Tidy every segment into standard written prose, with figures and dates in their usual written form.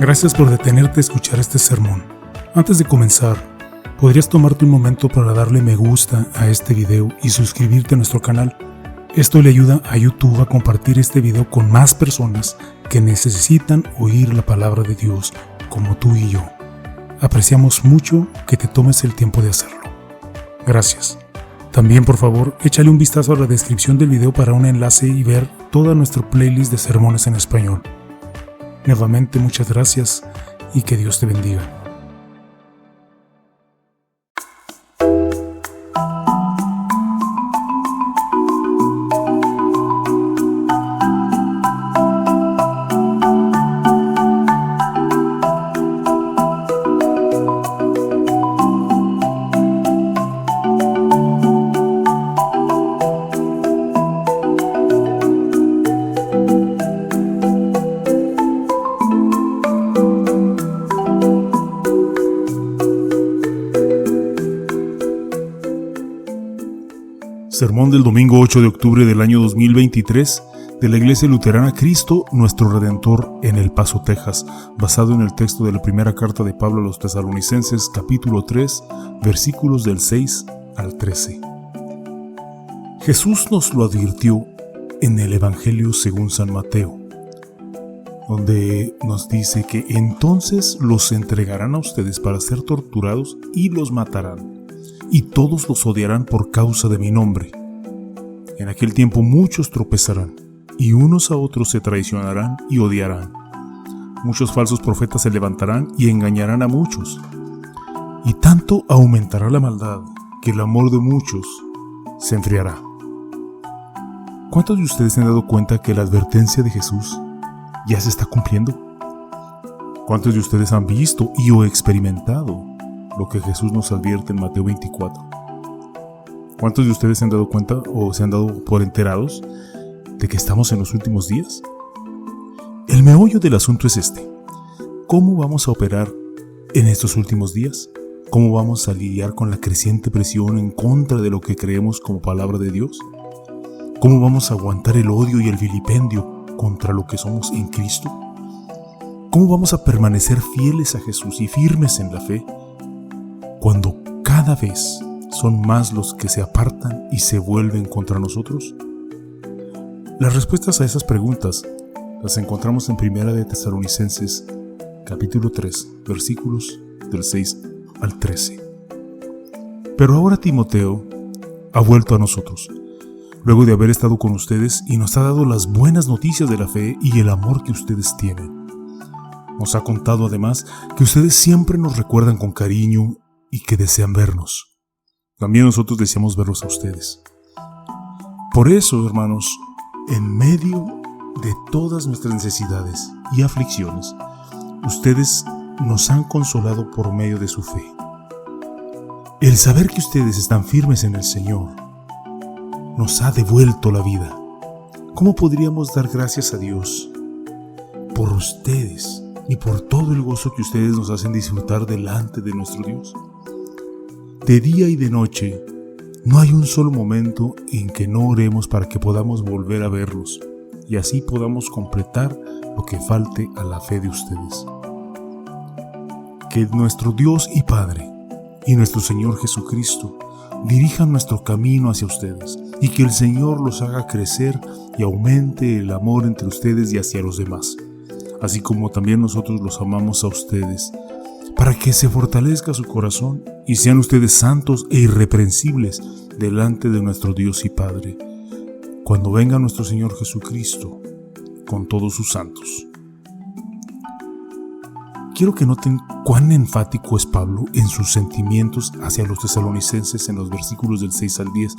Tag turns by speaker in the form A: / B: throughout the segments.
A: Gracias por detenerte a escuchar este sermón. Antes de comenzar, ¿podrías tomarte un momento para darle me gusta a este video y suscribirte a nuestro canal? Esto le ayuda a YouTube a compartir este video con más personas que necesitan oír la palabra de Dios, como tú y yo. Apreciamos mucho que te tomes el tiempo de hacerlo. Gracias. También, por favor, échale un vistazo a la descripción del video para un enlace y ver toda nuestra playlist de sermones en español. Nuevamente, muchas gracias y que Dios te bendiga. Sermón del domingo 8 de octubre del año 2023 de la Iglesia Luterana Cristo Nuestro Redentor en El Paso, Texas, basado en el texto de la primera carta de Pablo a los Tesalonicenses, capítulo 3, versículos del 6 al 13. Jesús nos lo advirtió en el Evangelio según San Mateo, donde nos dice que entonces los entregarán a ustedes para ser torturados y los matarán. Y todos los odiarán por causa de mi nombre. En aquel tiempo muchos tropezarán, y unos a otros se traicionarán y odiarán. Muchos falsos profetas se levantarán y engañarán a muchos. Y tanto aumentará la maldad, que el amor de muchos se enfriará. ¿Cuántos de ustedes se han dado cuenta que la advertencia de Jesús ya se está cumpliendo? ¿Cuántos de ustedes han visto y o experimentado lo que Jesús nos advierte en Mateo 24? ¿Cuántos de ustedes se han dado cuenta o se han dado por enterados de que estamos en los últimos días? El meollo del asunto es este: ¿cómo vamos a operar en estos últimos días? ¿Cómo vamos a lidiar con la creciente presión en contra de lo que creemos como palabra de Dios? ¿Cómo vamos a aguantar el odio y el vilipendio contra lo que somos en Cristo? ¿Cómo vamos a permanecer fieles a Jesús y firmes en la fe cuando cada vez son más los que se apartan y se vuelven contra nosotros? Las respuestas a esas preguntas las encontramos en Primera de Tesalonicenses, capítulo 3, versículos del 6 al 13. Pero ahora Timoteo ha vuelto a nosotros, luego de haber estado con ustedes, y nos ha dado las buenas noticias de la fe y el amor que ustedes tienen. Nos ha contado además que ustedes siempre nos recuerdan con cariño y que desean vernos. También nosotros deseamos verlos a ustedes. Por eso, hermanos, en medio de todas nuestras necesidades y aflicciones, ustedes nos han consolado por medio de su fe. El saber que ustedes están firmes en el Señor nos ha devuelto la vida. ¿Cómo podríamos dar gracias a Dios por ustedes y por todo el gozo que ustedes nos hacen disfrutar delante de nuestro Dios? De día y de noche, no hay un solo momento en que no oremos para que podamos volver a verlos y así podamos completar lo que falte a la fe de ustedes. Que nuestro Dios y Padre y nuestro Señor Jesucristo dirijan nuestro camino hacia ustedes y que el Señor los haga crecer y aumente el amor entre ustedes y hacia los demás, así como también nosotros los amamos a ustedes, para que se fortalezca su corazón y sean ustedes santos e irreprensibles delante de nuestro Dios y Padre, cuando venga nuestro Señor Jesucristo con todos sus santos. Quiero que noten cuán enfático es Pablo en sus sentimientos hacia los tesalonicenses en los versículos del 6 al 10.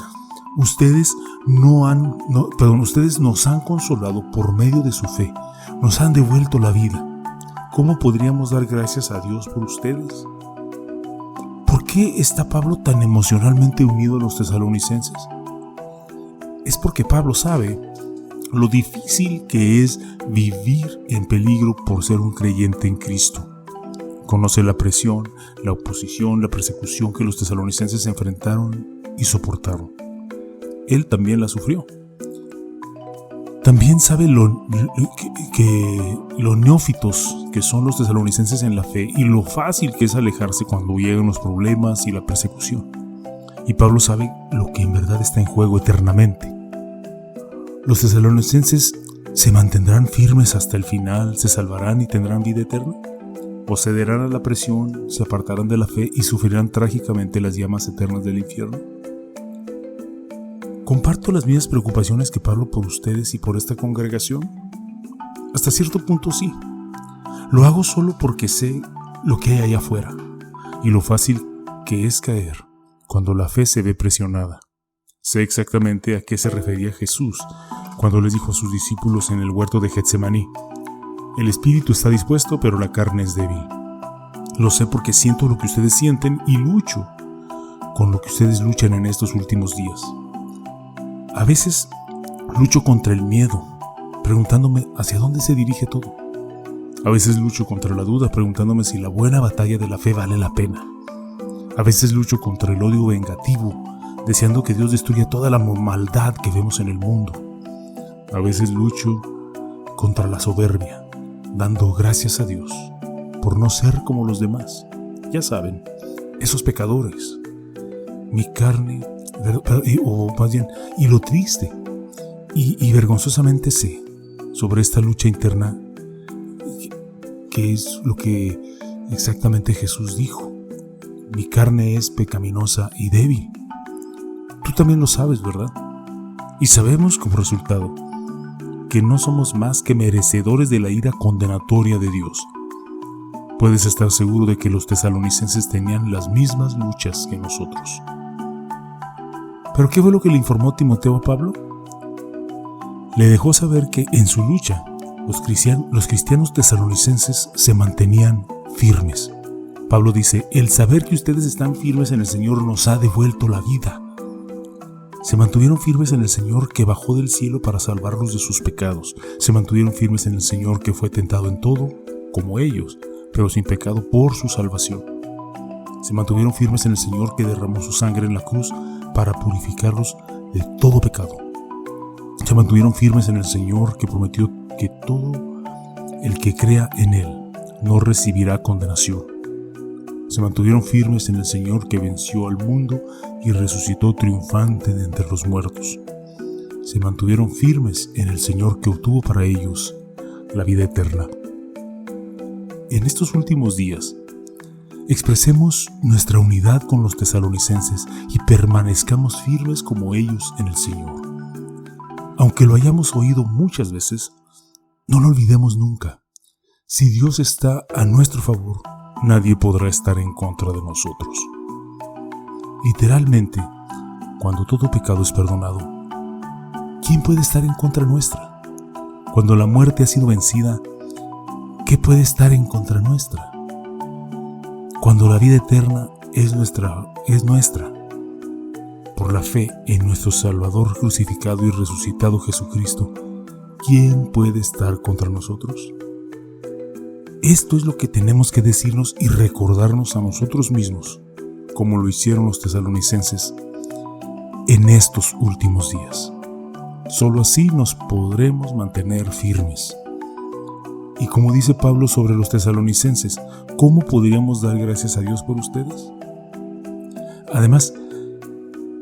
A: Ustedes nos han consolado por medio de su fe, nos han devuelto la vida. ¿Cómo podríamos dar gracias a Dios por ustedes? ¿Por qué está Pablo tan emocionalmente unido a los tesalonicenses? Es porque Pablo sabe lo difícil que es vivir en peligro por ser un creyente en Cristo. Conoce la presión, la oposición, la persecución que los tesalonicenses enfrentaron y soportaron. Él también la sufrió. También sabe que los neófitos que son los tesalonicenses en la fe y lo fácil que es alejarse cuando llegan los problemas y la persecución. Y Pablo sabe lo que en verdad está en juego eternamente. Los tesalonicenses se mantendrán firmes hasta el final, se salvarán y tendrán vida eterna, o cederán a la presión, se apartarán de la fe y sufrirán trágicamente las llamas eternas del infierno. ¿Comparto las mismas preocupaciones que Pablo por ustedes y por esta congregación? Hasta cierto punto sí. Lo hago solo porque sé lo que hay allá afuera y lo fácil que es caer cuando la fe se ve presionada. Sé exactamente a qué se refería Jesús cuando les dijo a sus discípulos en el huerto de Getsemaní: el espíritu está dispuesto, pero la carne es débil. Lo sé porque siento lo que ustedes sienten y lucho con lo que ustedes luchan en estos últimos días. A veces lucho contra el miedo, preguntándome hacia dónde se dirige todo. A veces lucho contra la duda, preguntándome si la buena batalla de la fe vale la pena. A veces lucho contra el odio vengativo, deseando que Dios destruya toda la maldad que vemos en el mundo. A veces lucho contra la soberbia, dando gracias a Dios por no ser como los demás. Ya saben, esos pecadores. Mi carne, o más bien, y lo triste, y vergonzosamente sé sobre esta lucha interna, que es lo que exactamente Jesús dijo: mi carne es pecaminosa y débil. Tú también lo sabes, ¿verdad? Y sabemos como resultado que no somos más que merecedores de la ira condenatoria de Dios. Puedes estar seguro de que los tesalonicenses tenían las mismas luchas que nosotros. ¿Pero qué fue lo que le informó Timoteo a Pablo? Le dejó saber que en su lucha los cristianos tesalonicenses se mantenían firmes. Pablo dice: el saber que ustedes están firmes en el Señor nos ha devuelto la vida. Se mantuvieron firmes en el Señor que bajó del cielo para salvarlos de sus pecados. Se mantuvieron firmes en el Señor que fue tentado en todo, como ellos, pero sin pecado por su salvación. Se mantuvieron firmes en el Señor que derramó su sangre en la cruz para purificarlos de todo pecado. Se mantuvieron firmes en el Señor que prometió que todo el que crea en Él no recibirá condenación. Se mantuvieron firmes en el Señor que venció al mundo y resucitó triunfante de entre los muertos. Se mantuvieron firmes en el Señor que obtuvo para ellos la vida eterna. En estos últimos días, expresemos nuestra unidad con los tesalonicenses y permanezcamos firmes como ellos en el Señor. Aunque lo hayamos oído muchas veces, no lo olvidemos nunca. Si Dios está a nuestro favor, nadie podrá estar en contra de nosotros. Literalmente, cuando todo pecado es perdonado, ¿quién puede estar en contra nuestra? Cuando la muerte ha sido vencida, ¿qué puede estar en contra nuestra? Cuando la vida eterna es nuestra, por la fe en nuestro Salvador crucificado y resucitado Jesucristo, ¿quién puede estar contra nosotros? Esto es lo que tenemos que decirnos y recordarnos a nosotros mismos, como lo hicieron los tesalonicenses en estos últimos días. Solo así nos podremos mantener firmes. Y como dice Pablo sobre los tesalonicenses, ¿cómo podríamos dar gracias a Dios por ustedes? Además,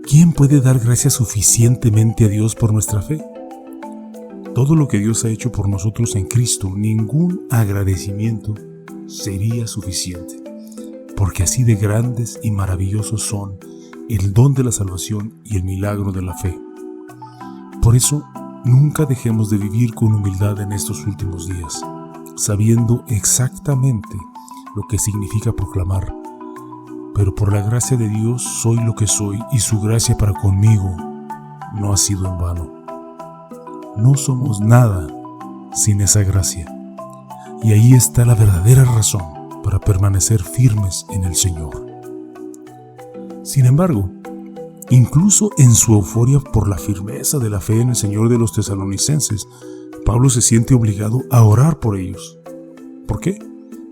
A: ¿quién puede dar gracias suficientemente a Dios por nuestra fe? Todo lo que Dios ha hecho por nosotros en Cristo, ningún agradecimiento sería suficiente, porque así de grandes y maravillosos son el don de la salvación y el milagro de la fe. Por eso, nunca dejemos de vivir con humildad en estos últimos días, sabiendo exactamente lo que significa proclamar: pero por la gracia de Dios soy lo que soy, y su gracia para conmigo no ha sido en vano. No somos nada sin esa gracia, y ahí está la verdadera razón para permanecer firmes en el Señor. Sin embargo, incluso en su euforia por la firmeza de la fe en el Señor de los tesalonicenses, Pablo se siente obligado a orar por ellos. ¿Por qué?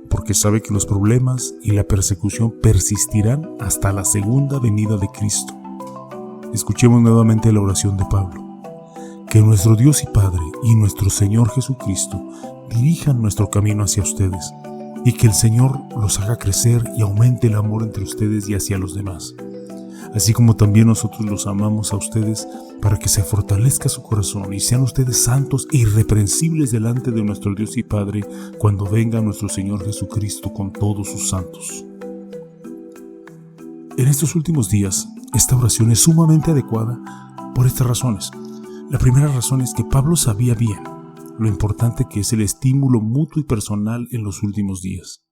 A: Porque sabe que los problemas y la persecución persistirán hasta la segunda venida de Cristo. Escuchemos nuevamente la oración de Pablo. Que nuestro Dios y Padre y nuestro Señor Jesucristo dirijan nuestro camino hacia ustedes, y que el Señor los haga crecer y aumente el amor entre ustedes y hacia los demás, así como también nosotros los amamos a ustedes, para que se fortalezca su corazón y sean ustedes santos e irreprensibles delante de nuestro Dios y Padre cuando venga nuestro Señor Jesucristo con todos sus santos. En estos últimos días, esta oración es sumamente adecuada por estas razones. La primera razón es que Pablo sabía bien lo importante que es el estímulo mutuo y personal en los últimos días.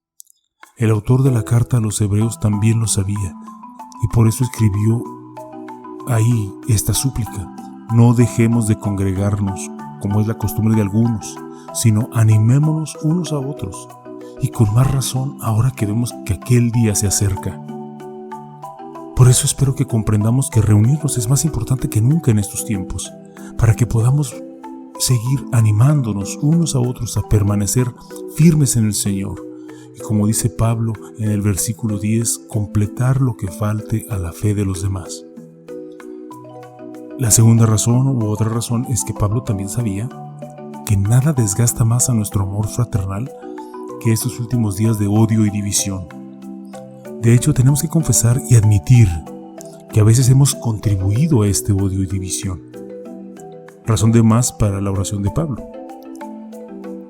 A: El autor de la carta a los Hebreos también lo sabía, y por eso escribió ahí esta súplica: no dejemos de congregarnos, como es la costumbre de algunos, sino animémonos unos a otros, y con más razón ahora que vemos que aquel día se acerca. Por eso espero que comprendamos que reunirnos es más importante que nunca en estos tiempos, para que podamos seguir animándonos unos a otros a permanecer firmes en el Señor, y como dice Pablo en el versículo 10, completar lo que falte a la fe de los demás. La segunda razón u otra razón es que Pablo también sabía que nada desgasta más a nuestro amor fraternal que estos últimos días de odio y división. De hecho, tenemos que confesar y admitir que a veces hemos contribuido a este odio y división. Razón de más para la oración de Pablo.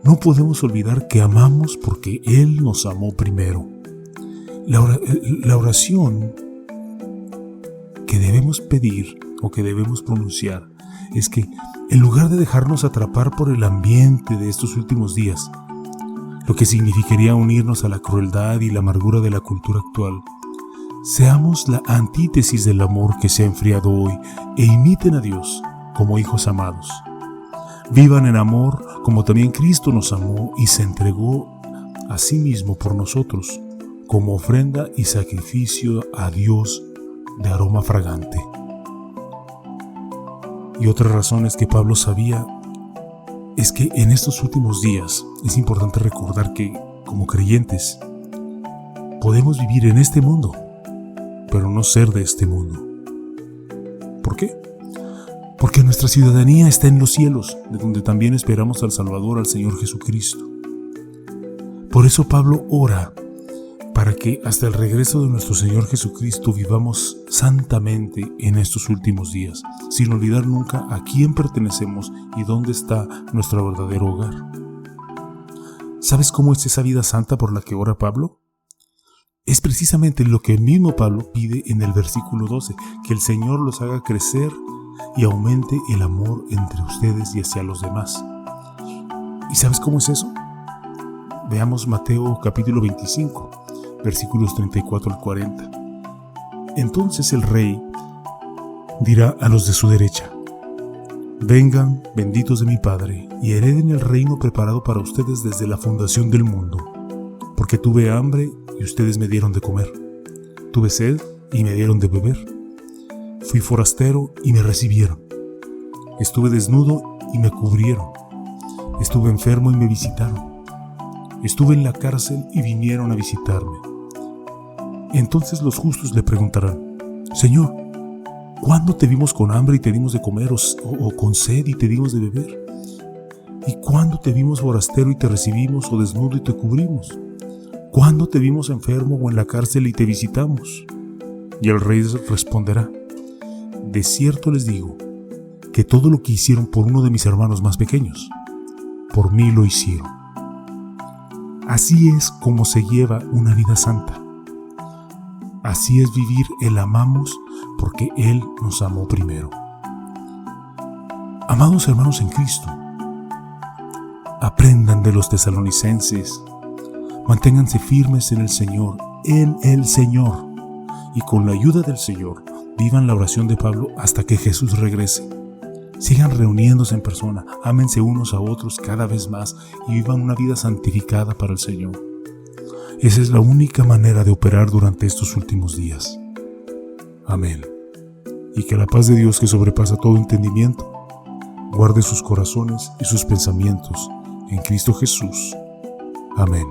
A: No podemos olvidar que amamos porque Él nos amó primero. La oración que debemos pedir o que debemos pronunciar es que, en lugar de dejarnos atrapar por el ambiente de estos últimos días, lo que significaría unirnos a la crueldad y la amargura de la cultura actual, seamos la antítesis del amor que se ha enfriado hoy e imiten a Dios como hijos amados. Vivan en amor como también Cristo nos amó y se entregó a sí mismo por nosotros como ofrenda y sacrificio a Dios de aroma fragante. Y otra razón es que Pablo sabía es que en estos últimos días es importante recordar que, como creyentes, podemos vivir en este mundo, pero no ser de este mundo. ¿Por qué? Porque nuestra ciudadanía está en los cielos, de donde también esperamos al Salvador, al Señor Jesucristo. Por eso Pablo ora para que hasta el regreso de nuestro Señor Jesucristo vivamos santamente en estos últimos días, sin olvidar nunca a quién pertenecemos y dónde está nuestro verdadero hogar. ¿Sabes cómo es esa vida santa por la que ora Pablo? Es precisamente lo que el mismo Pablo pide en el versículo 12, que el Señor los haga crecer y aumente el amor entre ustedes y hacia los demás. ¿Y sabes cómo es eso? Veamos Mateo capítulo 25, versículos 34 al 40. Entonces el rey dirá a los de su derecha: vengan, benditos de mi Padre, y hereden el reino preparado para ustedes desde la fundación del mundo. Porque tuve hambre y ustedes me dieron de comer. Tuve sed y me dieron de beber. Fui forastero y me recibieron. Estuve desnudo y me cubrieron. Estuve enfermo y me visitaron. Estuve en la cárcel y vinieron a visitarme. Entonces los justos le preguntarán: Señor, ¿cuándo te vimos con hambre y te dimos de comer, o con sed y te dimos de beber? ¿Y cuándo te vimos forastero y te recibimos, o desnudo y te cubrimos? ¿Cuándo te vimos enfermo o en la cárcel y te visitamos? Y el rey responderá: de cierto les digo que todo lo que hicieron por uno de mis hermanos más pequeños, por mí lo hicieron. Así es como se lleva una vida santa. Así es vivir el amamos porque Él nos amó primero. Amados hermanos en Cristo, aprendan de los tesalonicenses, manténganse firmes en el Señor, y con la ayuda del Señor, vivan la oración de Pablo hasta que Jesús regrese. Sigan reuniéndose en persona, ámense unos a otros cada vez más y vivan una vida santificada para el Señor. Esa es la única manera de operar durante estos últimos días. Amén. Y que la paz de Dios, que sobrepasa todo entendimiento, guarde sus corazones y sus pensamientos en Cristo Jesús. Amén.